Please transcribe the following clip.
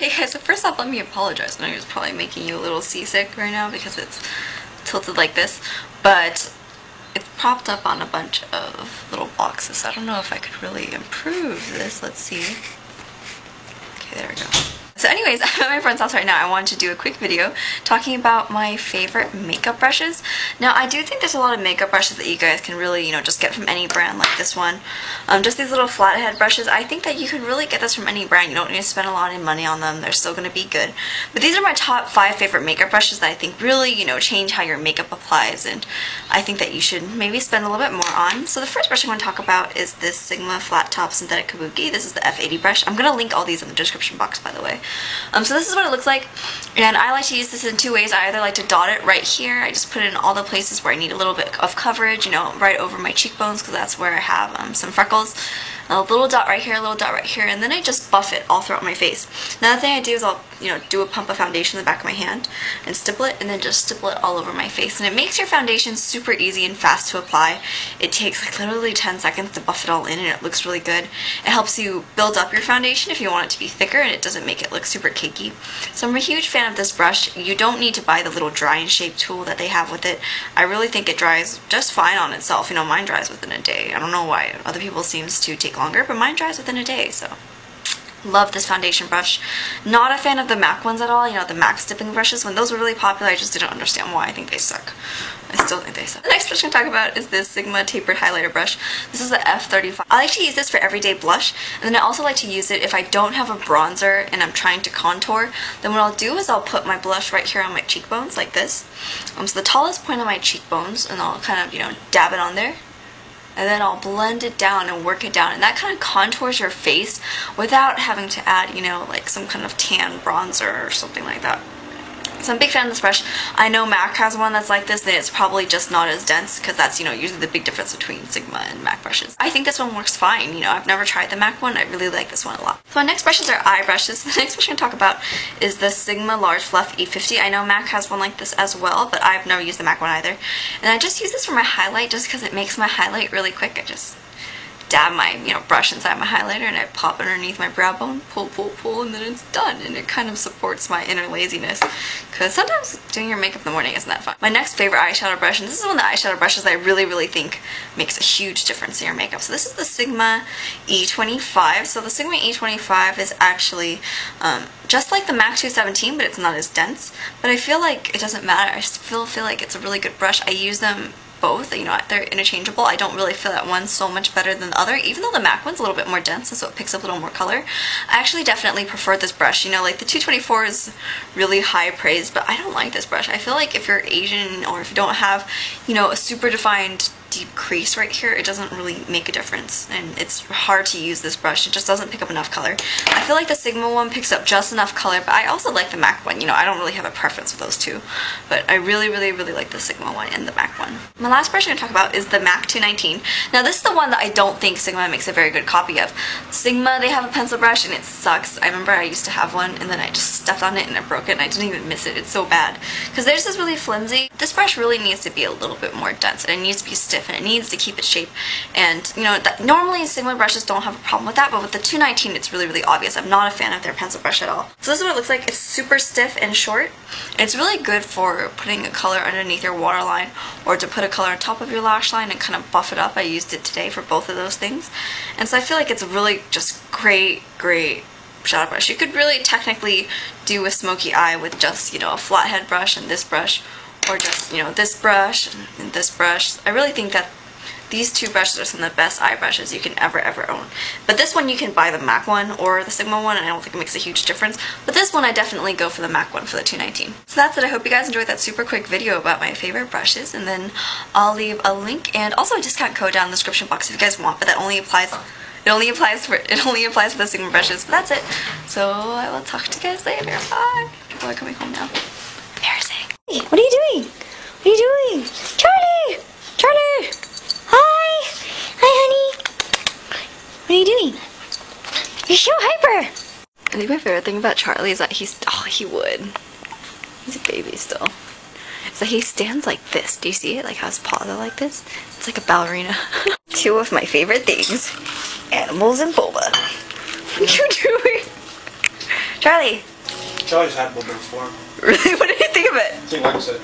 Hey guys, so first off, let me apologize. I know it's probably making you a little seasick right now because it's tilted like this, but it's propped up on a bunch of little boxes. So I don't know if I could really improve this. Let's see. Okay, there we go. So anyways, I'm at my friend's house right now. I wanted to do a quick video talking about my favorite makeup brushes. Now, I do think there's a lot of makeup brushes that you guys can really, just get from any brand like this one. Just these little flathead brushes. I think that you can really get this from any brand. You don't need to spend a lot of money on them. They're still going to be good. But these are my top 5 favorite makeup brushes that I think really, change how your makeup applies. And I think that you should maybe spend a little bit more on. So the first brush I want to talk about is this Sigma Flat Top Synthetic Kabuki. This is the F80 brush. I'm going to link all these in the description box, by the way. So this is what it looks like, and I like to use this in 2 ways. I either like to dot it right here. I just put it in all the places where I need a little bit of coverage, right over my cheekbones, because that's where I have some freckles. A little dot right here, a little dot right here, and then I just buff it all throughout my face. Another thing I do is I'll, do a pump of foundation in the back of my hand and stipple it, and then just stipple it all over my face. And it makes your foundation super easy and fast to apply. It takes like literally 10 seconds to buff it all in, and it looks really good. It helps you build up your foundation if you want it to be thicker, and it doesn't make it look super cakey. So I'm a huge fan of this brush. You don't need to buy the little dry and shape tool that they have with it. I really think it dries just fine on itself. Mine dries within a day. I don't know why other people seems to take longer, but mine dries within a day, so love this foundation brush. Not a fan of the MAC ones at all, the MAC stippling brushes. When those were really popular, I just didn't understand why. I think they suck. I still think they suck. The next brush I'm going to talk about is this Sigma Tapered Highlighter Brush. This is the F35. I like to use this for everyday blush, and then I also like to use it if I don't have a bronzer and I'm trying to contour. Then what I'll do is I'll put my blush right here on my cheekbones, like this. So the tallest point of my cheekbones, and I'll kind of, dab it on there. And then I'll blend it down and work it down, and that kind of contours your face without having to add, like some kind of tan bronzer or something like that. So I'm a big fan of this brush. I know MAC has one that's like this, and it's probably just not as dense, because that's, usually the big difference between Sigma and MAC brushes. I think this one works fine. I've never tried the MAC one. I really like this one a lot. So my next brushes are eye brushes. The next brush I'm going to talk about is the Sigma Large Fluff E50. I know MAC has one like this as well, but I've never used the MAC one either. And I just use this for my highlight just because it makes my highlight really quick. I just dab my, brush inside my highlighter, and I pop it underneath my brow bone, pull, pull, pull, and then it's done. And it kind of supports my inner laziness, because sometimes doing your makeup in the morning isn't that fun. My next favorite eyeshadow brush, and this is one of the eyeshadow brushes that I really, really think makes a huge difference in your makeup. So this is the Sigma E25. So the Sigma E25 is actually just like the MAC 217, but it's not as dense. But I feel like it doesn't matter. I still feel like it's a really good brush. I use them both, they're interchangeable. I don't really feel that one's so much better than the other, even though the MAC one's a little bit more dense, and so it picks up a little more color. I actually definitely prefer this brush. Like the 224 is really high praise, but I don't like this brush. I feel like if you're Asian, or if you don't have, a super defined deep crease right here, it doesn't really make a difference, and it's hard to use this brush. It just doesn't pick up enough color. I feel like the Sigma one picks up just enough color, but I also like the MAC one. I don't really have a preference with those two, but I really, really, really like the Sigma one and the MAC one. My last brush I'm going to talk about is the MAC 219. Now this is the one that I don't think Sigma makes a very good copy of. Sigma, they have a pencil brush, and it sucks. I remember I used to have one, and then I just stepped on it and I broke it, and I didn't even miss it. It's so bad, because theirs is really flimsy. This brush really needs to be a little bit more dense, and it needs to be stiff, and it needs to keep its shape. And normally Sigma brushes don't have a problem with that, but with the 219 it's really, really obvious. I'm not a fan of their pencil brush at all. So this is what it looks like. It's super stiff and short. It's really good for putting a color underneath your waterline, or to put a color on top of your lash line and kind of buff it up. I used it today for both of those things, and so I feel like it's a really just great shadow brush. You could really technically do a smoky eye with just a flathead brush and this brush, or just this brush and this brush. I really think that these two brushes are some of the best eye brushes you can ever own. But this one, you can buy the MAC one or the Sigma one, and I don't think it makes a huge difference. But this one, I definitely go for the MAC one for the 219. So that's it. I hope you guys enjoyed that super quick video about my favorite brushes, and then I'll leave a link and also a discount code down in the description box if you guys want, but that only applies for the Sigma brushes. But that's it. So I will talk to you guys later. Bye. People are coming home now. Embarrassing. Hey, what are you doing? What are you doing? Charlie! Charlie! Hi! Hi, honey! What are you doing? You're so hyper! I think my favorite thing about Charlie is that he's a baby still. Is that he stands like this. Do you see it? Like how his paws are like this? It's like a ballerina. Two of my favorite things. Animals and boba. What are you doing? Charlie! Charlie's had one before. Really? What did you think of it? He likes it.